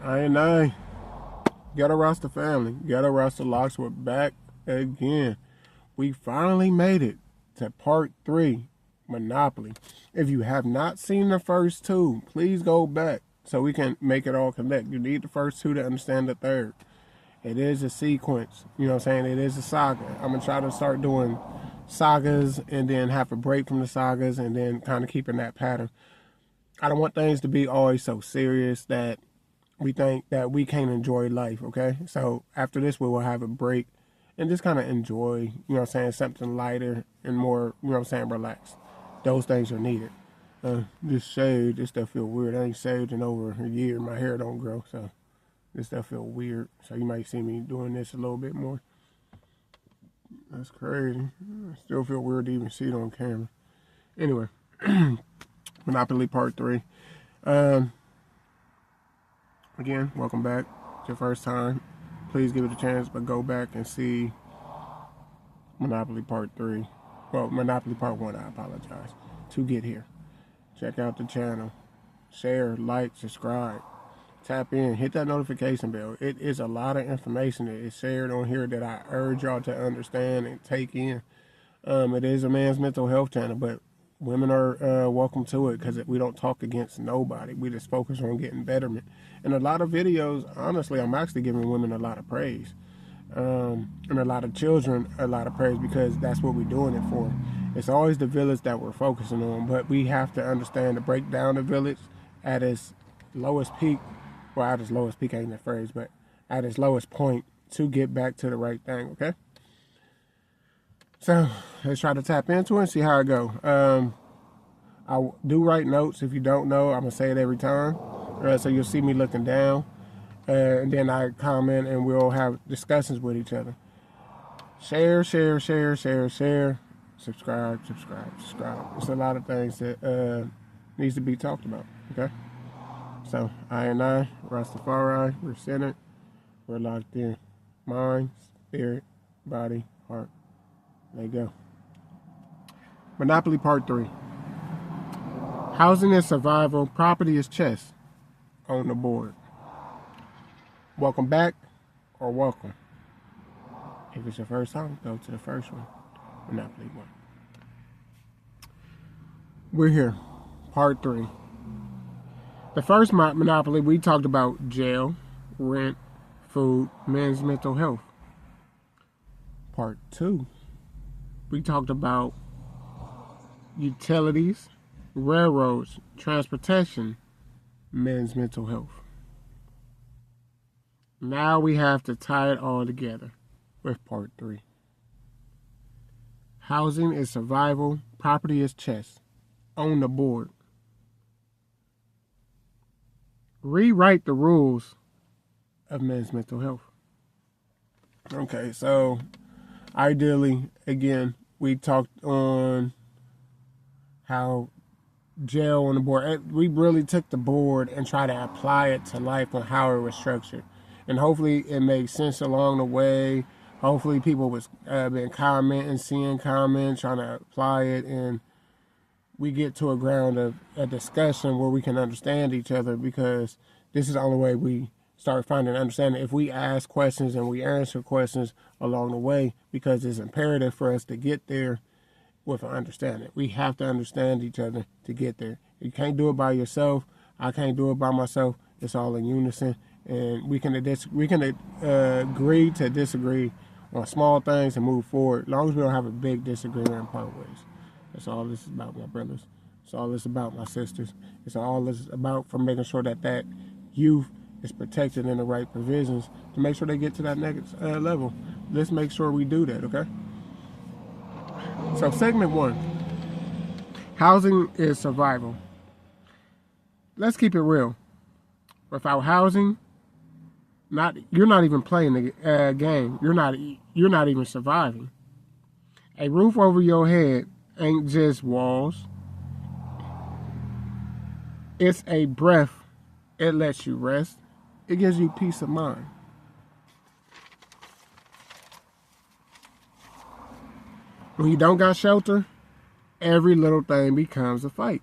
I&I. Ghetto Rasta family. Ghetto Rasta Locks, we're back again. We finally made it to part 3, Monopoly. If you have not seen the first 2, please go back so we can make it all connect. You need the first 2 to understand the third. It is a sequence. You know what I'm saying? It is a saga. I'm going to try to start doing sagas and then have a break from the sagas and then kind of keeping that pattern. I don't want things to be always so serious that we think that we can't enjoy life, okay? So after this, we will have a break and just kind of enjoy, you know what I'm saying, something lighter and more, you know what I'm saying, relaxed. Those things are needed. This shade, this stuff feel weird. I ain't shaved in over a year. My hair don't grow, so this stuff feel weird. So you might see me doing this a little bit more. That's crazy. I still feel weird to even see it on camera. Anyway, Monopoly Part 3. Again, welcome back. It's your first time. Please give it a chance, but go back and see Monopoly Part 3. Well, Monopoly Part 1, I apologize, to get here. Check out the channel. Share, like, subscribe. Tap in, hit that notification bell. It is a lot of information that is shared on here that I urge y'all to understand and take in. It is a man's mental health channel, but women are welcome to it because we don't talk against nobody. We just focus on getting betterment. And a lot of videos, honestly, I'm actually giving women a lot of praise. And a lot of children a lot of praise because that's what we're doing it for. It's always the village that we're focusing on, but we have to understand to break down the village at its lowest peak. Well, at its lowest peak ain't that phrase, but at its lowest point to get back to the right thing, okay? So let's try to tap into it and see how it go. I do write notes. If you don't know, I'm going to say it every time. So you'll see me looking down. And then I comment and we'll have discussions with each other. Share, share, share, share, share. Subscribe, subscribe, subscribe. There's a lot of things that needs to be talked about, okay? So, I&I, Rastafari, we're centered, we're locked in. Mind, spirit, body, heart. There you go. Monopoly Part 3. Housing is survival, property is chess. On the board. Welcome back, or welcome. If it's your first time, go to the first one. Monopoly 1. We're here. Part 3. The first Monopoly, we talked about jail, rent, food, men's mental health. Part 2, we talked about utilities, railroads, transportation, men's mental health. Now we have to tie it all together with Part 3. Housing is survival, property is chess. On the board. Rewrite the rules of men's mental health. Okay, so ideally, again, we talked on how jail on the board. We really took the board and tried to apply it to life on how it was structured. And hopefully it made sense along the way. Hopefully people was been commenting, seeing comments, trying to apply it, and we get to a ground of a discussion where we can understand each other, because this is the only way we start finding understanding. If we ask questions and we answer questions along the way, because it's imperative for us to get there with an understanding. We have to understand each other to get there. You can't do it by yourself. I can't do it by myself. It's all in unison, and we can agree to disagree on small things and move forward, as long as we don't have a big disagreement and part ways. That's all this is about, my brothers. It's all this about, my sisters. It's all this is about for making sure that that youth is protected in the right provisions to make sure they get to that next level. Let's make sure we do that, okay? So segment 1, housing is survival. Let's keep it real. Without housing, you're not even playing the game. You're not even surviving. A roof over your head ain't just walls. It's a breath. It lets you rest. It gives you peace of mind. When you don't got shelter, every little thing becomes a fight.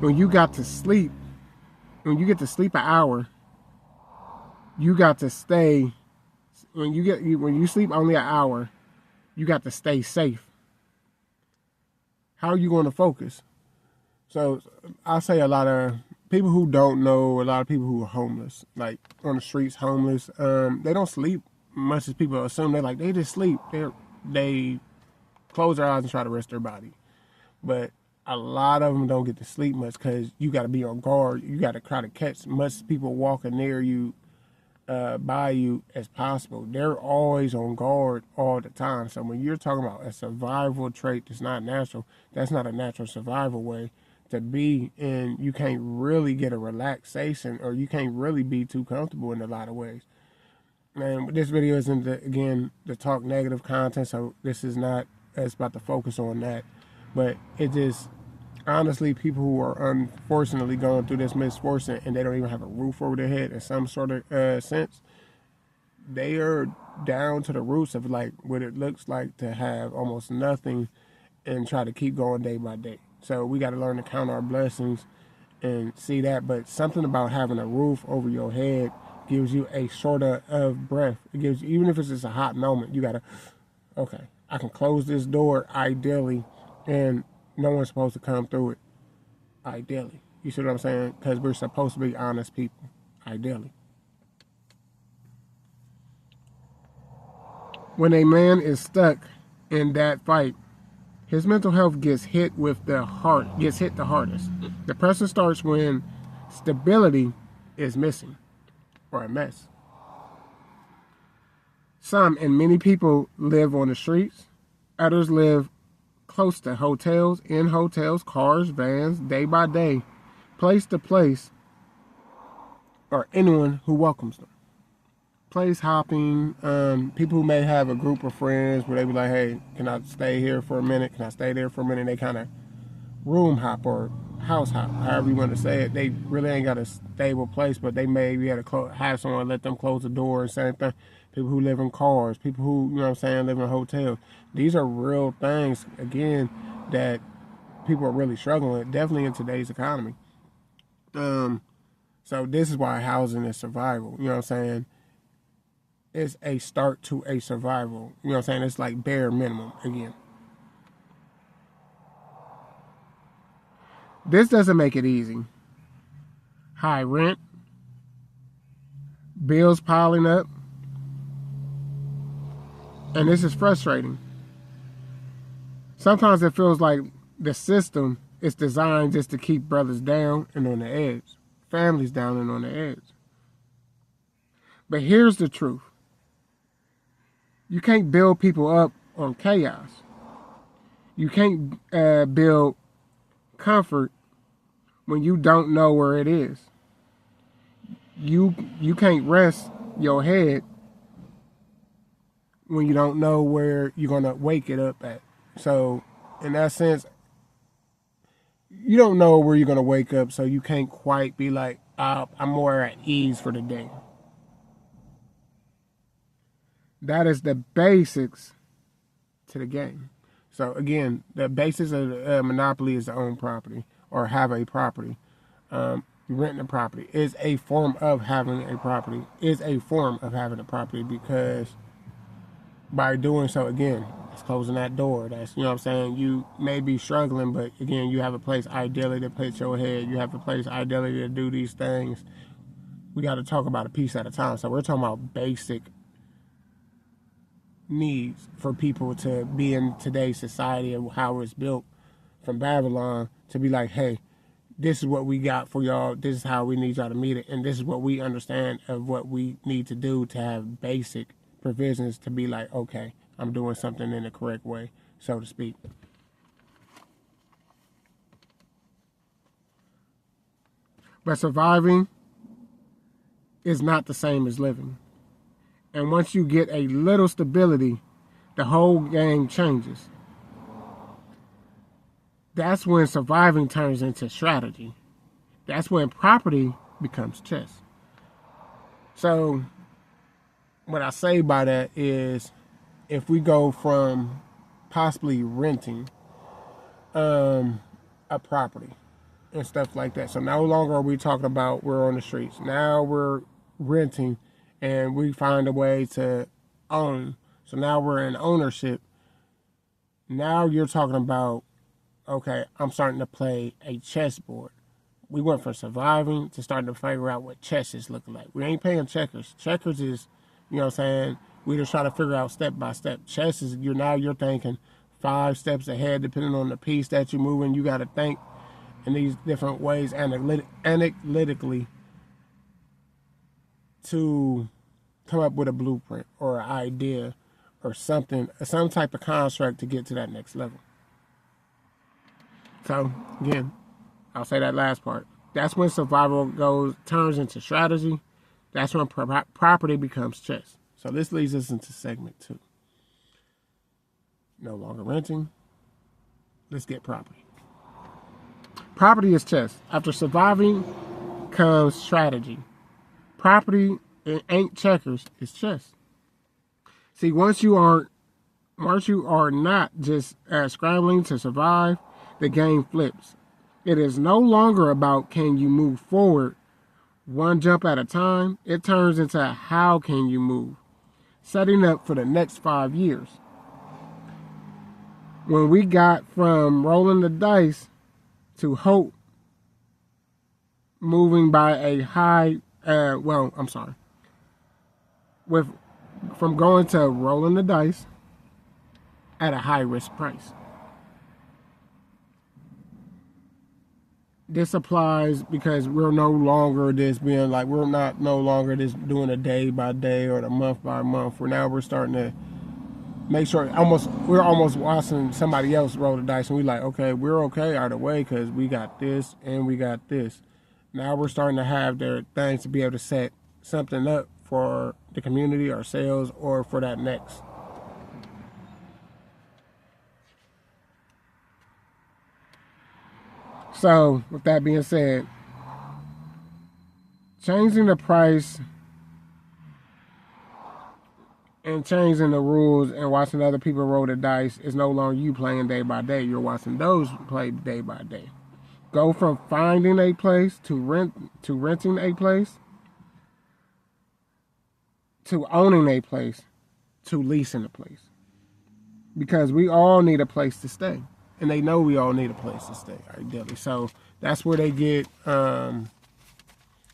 When you got to sleep, when you get to sleep an hour, you got to stay. When you sleep only an hour, you got to stay safe. How are you going to focus? So I say a lot of people who don't know, a lot of people who are homeless, like on the streets, homeless. They don't sleep much as people assume. They just sleep. They close their eyes and try to rest their body. But a lot of them don't get to sleep much because you got to be on guard. You got to try to catch much people walking near you, by you as possible. They're always on guard all the time. So when you're talking about a survival trait that's not natural, that's not a natural survival way to be, and you can't really get a relaxation, or you can't really be too comfortable in a lot of ways. And this video isn't, again, to talk negative content, so this is not, it's about to focus on that. But it just, honestly, people who are unfortunately going through this misfortune and they don't even have a roof over their head in some sort of sense, they are down to the roots of like what it looks like to have almost nothing and try to keep going day by day. So we got to learn to count our blessings and see that. But something about having a roof over your head gives you a sort of breath. It gives you, even if it's just a hot moment, you got to, okay, I can close this door ideally, and no one's supposed to come through it, ideally. You see what I'm saying? Because we're supposed to be honest people, ideally. When a man is stuck in that fight, his mental health gets hit the hardest. Depression starts when stability is missing, or a mess. Some and many people live on the streets. Others live close to hotels, in hotels, cars, vans, day by day, place to place, or anyone who welcomes them. Place hopping, people who may have a group of friends where they be like, hey, can I stay here for a minute? Can I stay there for a minute? And they kind of room hop or house hop, however you want to say it. They really ain't got a stable place, but they may be able to have someone let them close the door and same thing. People who live in cars, people who, you know what I'm saying, live in hotels. These are real things, again, that people are really struggling with, definitely in today's economy. So this is why housing is survival, you know what I'm saying? It's a start to a survival, you know what I'm saying? It's like bare minimum, again. This doesn't make it easy. High rent, bills piling up, and this is frustrating. Sometimes it feels like the system is designed just to keep brothers down and on the edge, families down and on the edge. But here's the truth. You can't build people up on chaos. You can't build comfort when you don't know where it is. You can't rest your head when you don't know where you're going to wake it up at. So in that sense, you don't know where you're going to wake up, so you can't quite be like, I'm more at ease for the day. That is the basics to the game. So again, the basics of Monopoly is to own property or have a property. Renting a property is a form of having a property. Because by doing so, again, it's closing that door. That's, you know what I'm saying? You may be struggling, but again, you have a place ideally to put your head. You have a place ideally to do these things. We got to talk about a piece at a time. So we're talking about basic needs for people to be in today's society and how it's built from Babylon, to be like, hey, this is what we got for y'all. This is how we need y'all to meet it. And this is what we understand of what we need to do to have basic provisions to be like, okay, I'm doing something in the correct way, so to speak. But surviving is not the same as living. And once you get a little stability, the whole game changes. That's when surviving turns into strategy. That's when property becomes chess. So what I say by that is, if we go from possibly renting a property, and stuff like that. So no longer are we talking about we're on the streets. Now we're renting, and we find a way to own. So now we're in ownership. Now you're talking about, okay, I'm starting to play a chessboard. We went from surviving to starting to figure out what chess is looking like. We ain't playing checkers. Checkers is, you know what I'm saying, we just try to figure out step by step. Chess is, you're thinking 5 steps ahead, depending on the piece that you're moving. You got to think in these different ways analytically to come up with a blueprint or an idea or something, some type of construct to get to that next level. So again, I'll say that last part. That's when survival turns into strategy. That's when property becomes chess. So this leads us into segment 2. No longer renting. Let's get property. Property is chess. After surviving comes strategy. Property, it ain't checkers, it's chess. See, once you are not just scrambling to survive, the game flips. It is no longer about can you move forward one jump at a time. It turns into how can you move, setting up for the next 5 years. When we got from rolling the dice to hope, moving by a high, from going to rolling the dice at a high risk price. This applies because we're no longer just being like, we're not no longer just doing a day by day or the month by month. We're starting to make sure we're almost watching somebody else roll the dice, and we like, okay, we're okay either way because we got this and we got this. Now we're starting to have their things to be able to set something up for the community, ourselves, or for that next. So, with that being said, changing the price and changing the rules and watching other people roll the dice is no longer you playing day by day. You're watching those play day by day. Go from finding a place to renting a place to owning a place to leasing a place. Because we all need a place to stay. And they know we all need a place to stay, ideally. So that's where they get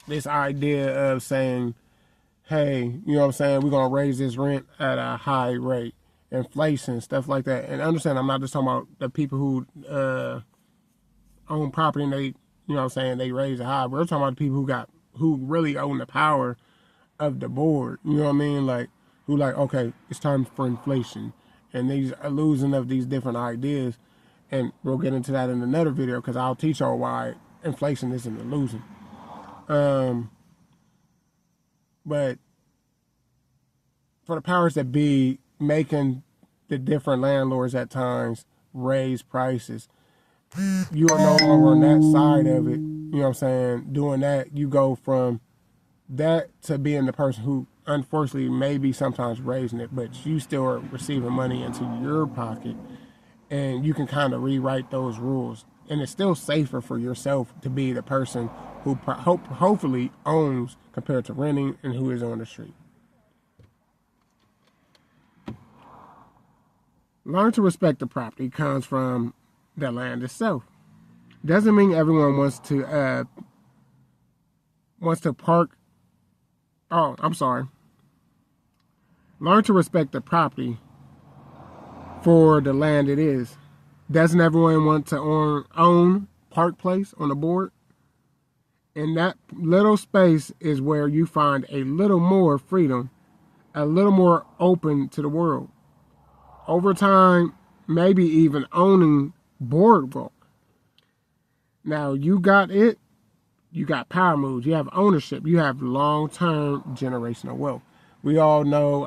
this idea of saying, hey, you know what I'm saying, we're going to raise this rent at a high rate. Inflation, stuff like that. And understand, I'm not just talking about the people who own property and they, you know what I'm saying, they raise it high. We're talking about the people who really own the power of the board. You know what I mean? Like, who like, okay, it's time for inflation. And these illusion of these different ideas. And we'll get into that in another video because I'll teach y'all why inflation is an illusion. But for the powers that be making the different landlords at times raise prices, you are no longer on that side of it. You know what I'm saying? Doing that, you go from that to being the person who unfortunately maybe sometimes raising it, but you still are receiving money into your pocket. And you can kind of rewrite those rules. And it's still safer for yourself to be the person who hopefully owns compared to renting and who is on the street. Learn to respect the property comes from the land itself. Doesn't mean everyone wants to park. Oh, I'm sorry. Learn to respect the property for the land it is. Doesn't everyone want to own Park Place on the board? And that little space is where you find a little more freedom, a little more open to the world. Over time, maybe even owning Boardwalk. Now, you got it. You got power moves. You have ownership. You have long-term generational wealth. We all know,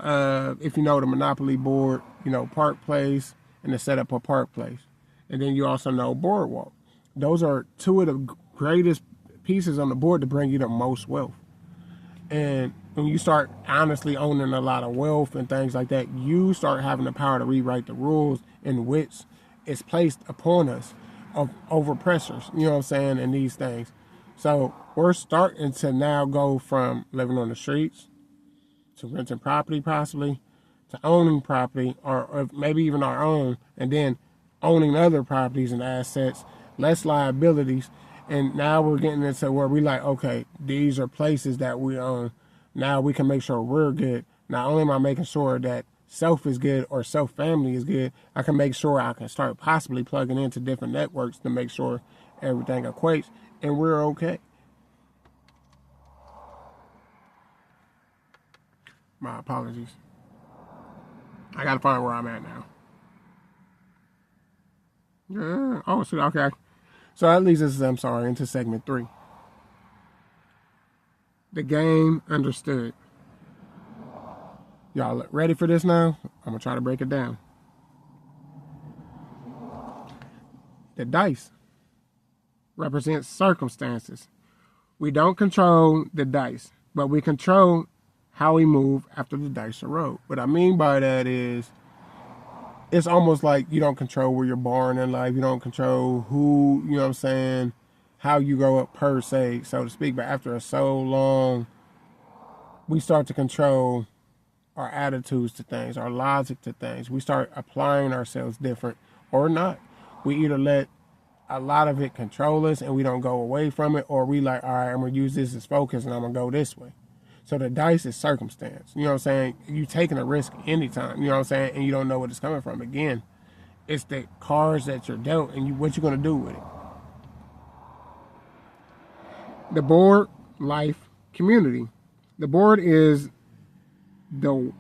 if you know the Monopoly board, you know, Park Place and the setup of Park Place. And then you also know Boardwalk. Those are two of the greatest pieces on the board to bring you the most wealth. And when you start honestly owning a lot of wealth and things like that, you start having the power to rewrite the rules in which is placed upon us. of overpressors, you know what I'm saying, and these things. So we're starting to now go from living on the streets to renting property possibly to owning property or maybe even our own, and then owning other properties and assets, less liabilities. And now we're getting into where we like, okay, these are places that we own. Now we can make sure we're good. Not only am I making sure that self is good or self family is good, I can make sure I can start possibly plugging into different networks to make sure everything equates and we're okay. My apologies. I gotta find where I'm at now. Yeah. Oh, shoot. Okay. So that leads us, I'm sorry, into segment 3. The game understood. Y'all ready for this now? I'm gonna try to break it down. The dice represents circumstances. We don't control the dice, but we control how we move after the dice are rolled. What I mean by that is, it's almost like you don't control where you're born in life. You don't control who, you know what I'm saying, how you grow up per se, so to speak. But after so long, we start to control our attitudes to things, our logic to things. We start applying ourselves different or not. We either let a lot of it control us and we don't go away from it, or we like, all right, I'm going to use this as focus and I'm going to go this way. So the dice is circumstance. You know what I'm saying? You taking a risk anytime, you know what I'm saying? And you don't know what it's coming from. Again, it's the cards that you're dealt and what you're going to do with it. The board, life, community. The board is the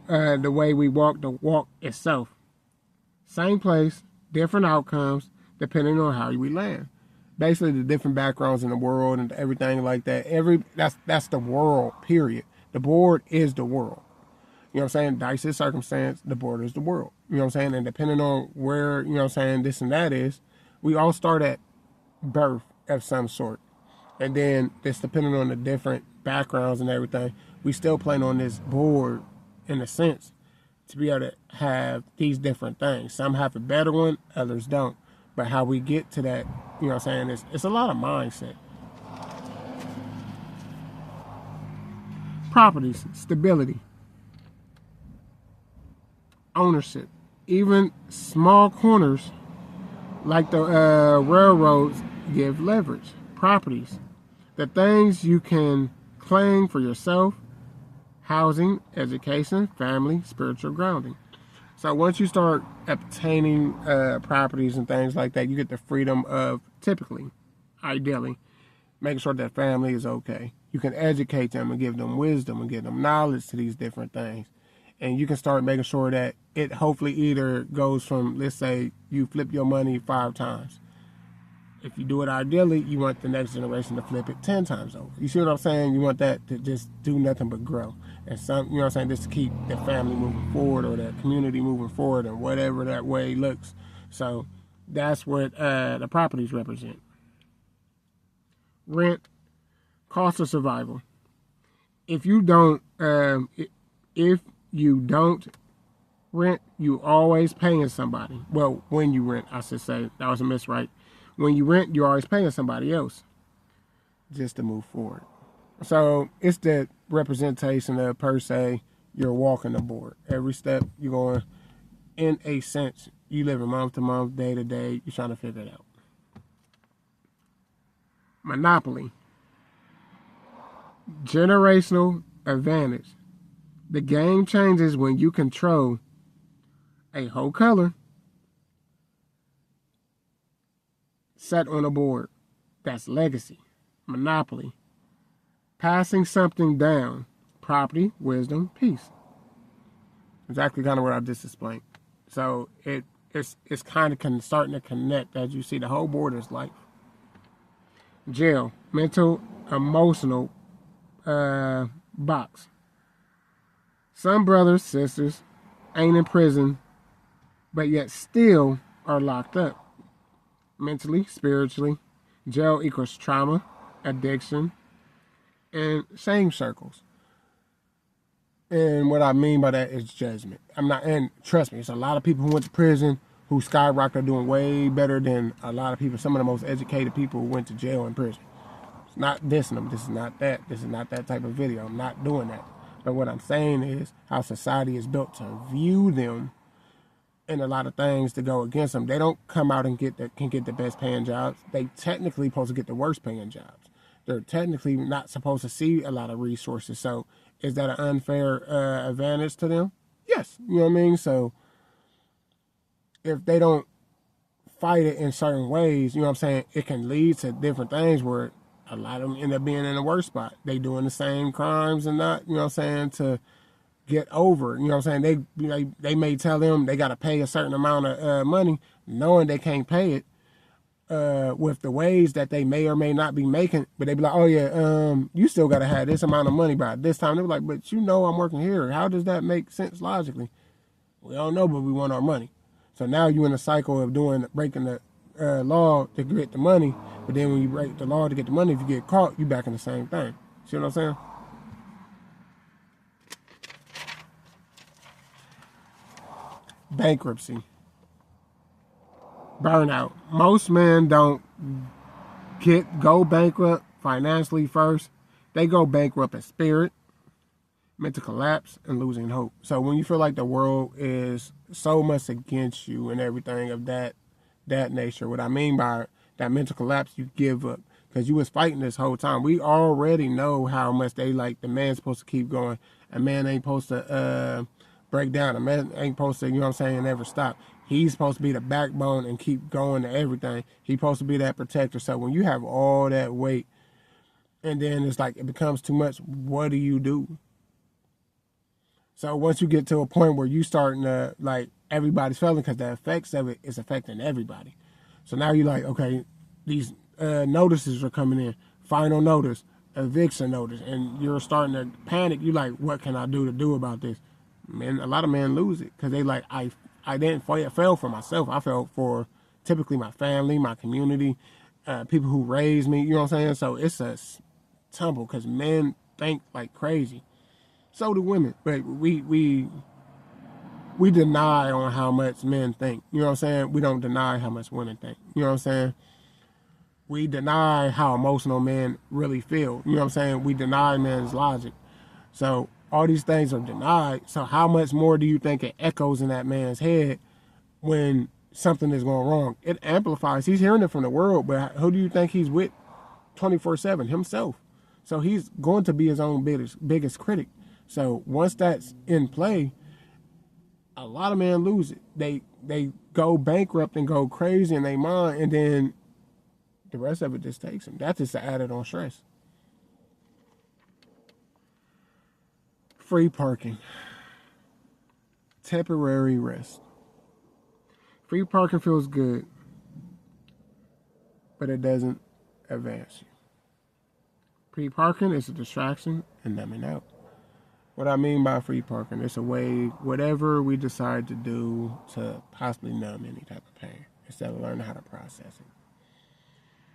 way we walk the walk itself. Same place, different outcomes, depending on how we land. Basically, the different backgrounds in the world and everything like that. That's the world, period. The board is the world. You know what I'm saying? Dice is circumstance, the board is the world. You know what I'm saying? And depending on where, you know what I'm saying, this and that is, we all start at birth of some sort. And then just depending on the different backgrounds and everything, we still playing on this board in a sense to be able to have these different things. Some have a better one, others don't. But how we get to that, you know what I'm saying, it's a lot of mindset. Properties, stability, ownership. Even small corners like the railroads give leverage. Properties, the things you can claim for yourself, housing, education, family, spiritual grounding. So once you start obtaining properties and things like that, you get the freedom of, typically, ideally, making sure that family is okay. You can educate them and give them wisdom and give them knowledge to these different things. And you can start making sure that it hopefully either goes from, let's say, you flip your money 5 times. If you do it ideally, you want the next generation to flip it 10 times over. You see what I'm saying? You want that to just do nothing but grow. And some, you know what I'm saying, just to keep the family moving forward or the community moving forward and whatever that way looks. So that's what the properties represent. Rent, cost of survival. If you don't rent, you always paying somebody. Well, when you rent, I should say, that was a miswrite. When you rent, you're always paying somebody else just to move forward. So it's the representation of, per se, you're walking the board. Every step you're going, in a sense, you live month to month, day to day, you're trying to figure it out. Monopoly. Generational advantage. The game changes when you control a whole color set on a board. That's legacy. Monopoly. Passing something down. Property, wisdom, peace. Exactly kind of what I just explained. So it's kind of starting to connect. As you see, the whole board is life. Jail. Mental, emotional box. Some brothers, sisters ain't in prison, but yet still are locked up. Mentally, spiritually. Jail equals trauma, addiction, and shame circles. And what I mean by that is judgment. And trust me, it's a lot of people who went to prison who skyrocketed, doing way better than a lot of people. Some of the most educated people who went to jail and prison. It's not dissing them. This is not that. This is not that type of video. I'm not doing that. But what I'm saying is how society is built to view them, and a lot of things to go against them. They don't come out and can get the best paying jobs. They technically supposed to get the worst paying jobs. They're technically not supposed to see a lot of resources. So is that an unfair advantage to them? Yes. You know what I mean? So if they don't fight it in certain ways, you know what I'm saying, it can lead to different things where a lot of them end up being in the worst spot. They doing the same crimes and not, you know what I'm saying, to get over. You know what I'm saying? They may tell them they got to pay a certain amount of money, knowing they can't pay it with the ways that they may or may not be making. But they be like, oh yeah, you still got to have this amount of money by this time. They be like, but you know I'm working here. How does that make sense logically? We don't know, but we want our money. So now you're in a cycle of breaking the law to get the money. But then when you break the law to get the money, if you get caught, you back in the same thing. See what I'm saying? Bankruptcy. Burnout. Most men don't go bankrupt financially first. They go bankrupt in spirit, mental collapse, and losing hope. So when you feel like the world is so much against you and everything of that nature, what I mean by that mental collapse, you give up. Because you was fighting this whole time. We already know how much they like the man's supposed to keep going. A man ain't supposed to break down. A man ain't supposed to, you know what I'm saying, never stop. He's supposed to be the backbone and keep going to everything. He's supposed to be that protector. So when you have all that weight and then it's like it becomes too much, what do you do? So once you get to a point where you starting to, like, everybody's feeling, because the effects of it is affecting everybody. So now you're like, okay, these notices are coming in. Final notice, eviction notice, and you're starting to panic. You're like, what can I do about this? Man, a lot of men lose it because they like, I didn't fail for myself. I fell for typically my family, my community, people who raised me. You know what I'm saying? So it's a tumble because men think like crazy. So do women, but we deny on how much men think. You know what I'm saying? We don't deny how much women think. You know what I'm saying? We deny how emotional men really feel. You know what I'm saying? We deny men's logic. So all these things are denied. So how much more do you think it echoes in that man's head when something is going wrong? It amplifies. He's hearing it from the world, but who do you think he's with 24/7? Himself. So he's going to be his own biggest critic. So once that's in play, a lot of men lose it. They go bankrupt and go crazy in their mind, and then the rest of it just takes them. That's just added on stress. Free parking. Temporary rest. Free parking feels good, but it doesn't advance you. Free parking is a distraction and numbing out. What I mean by free parking, it's a way, whatever we decide to do to possibly numb any type of pain, instead of learning how to process it.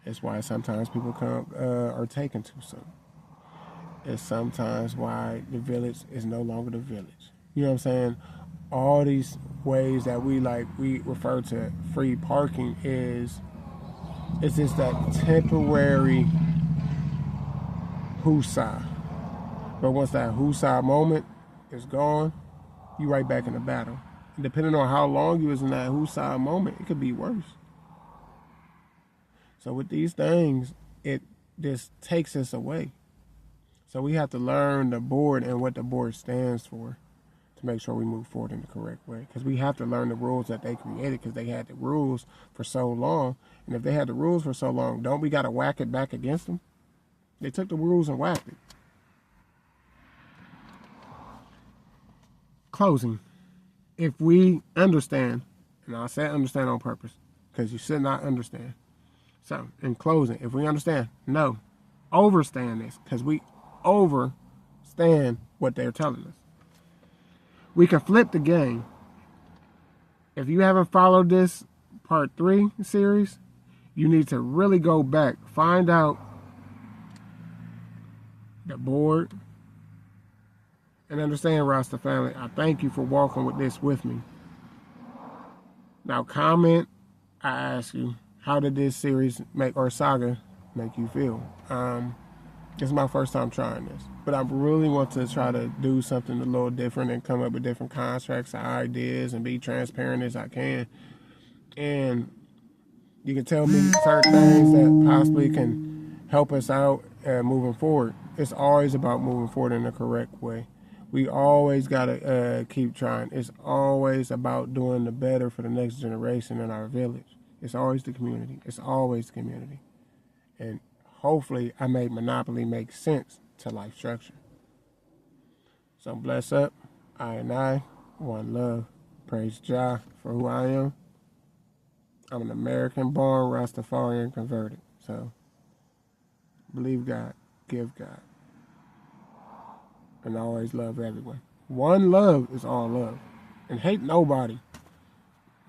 It's why sometimes people are taken too soon. It's sometimes why the village is no longer the village. You know what I'm saying? All these ways that we refer to free parking it's just that temporary hoosah. But once that hoosah moment is gone, you right back in the battle. And depending on how long you was in that hoosah moment, it could be worse. So with these things, it just takes us away. So we have to learn the board and what the board stands for to make sure we move forward in the correct way. Because we have to learn the rules that they created, because they had the rules for so long. And if they had the rules for so long, don't we got to whack it back against them? They took the rules and whacked it. Closing. If we understand, and I said understand on purpose, because you should not understand. So, in closing, if we understand, no, overstand this, because we overstand what they're telling us. We can flip the game. If you haven't followed this part 3 series, you need to really go back, find out the board, and understand, Rasta family, I thank you for walking with this with me. Now comment, I ask you, how did this series or saga make you feel? This is my first time trying this, but I really want to try to do something a little different and come up with different constructs and ideas and be transparent as I can. And you can tell me certain things that possibly can help us out moving forward. It's always about moving forward in the correct way. We always got to keep trying. It's always about doing the better for the next generation in our village. It's always the community. It's always the community. And hopefully I made Monopoly make sense to life structure. So bless up. I&I, one love. Praise Jah for who I am. I'm an American-born Rastafarian converted. So believe God, give God, and always love everyone. One love is all love. And hate nobody.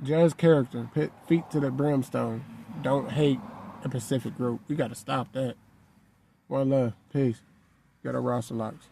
Judge character. Put feet to the brimstone. Don't hate a Pacific group. We got to stop that. One love. Peace. Got a Rasta locks.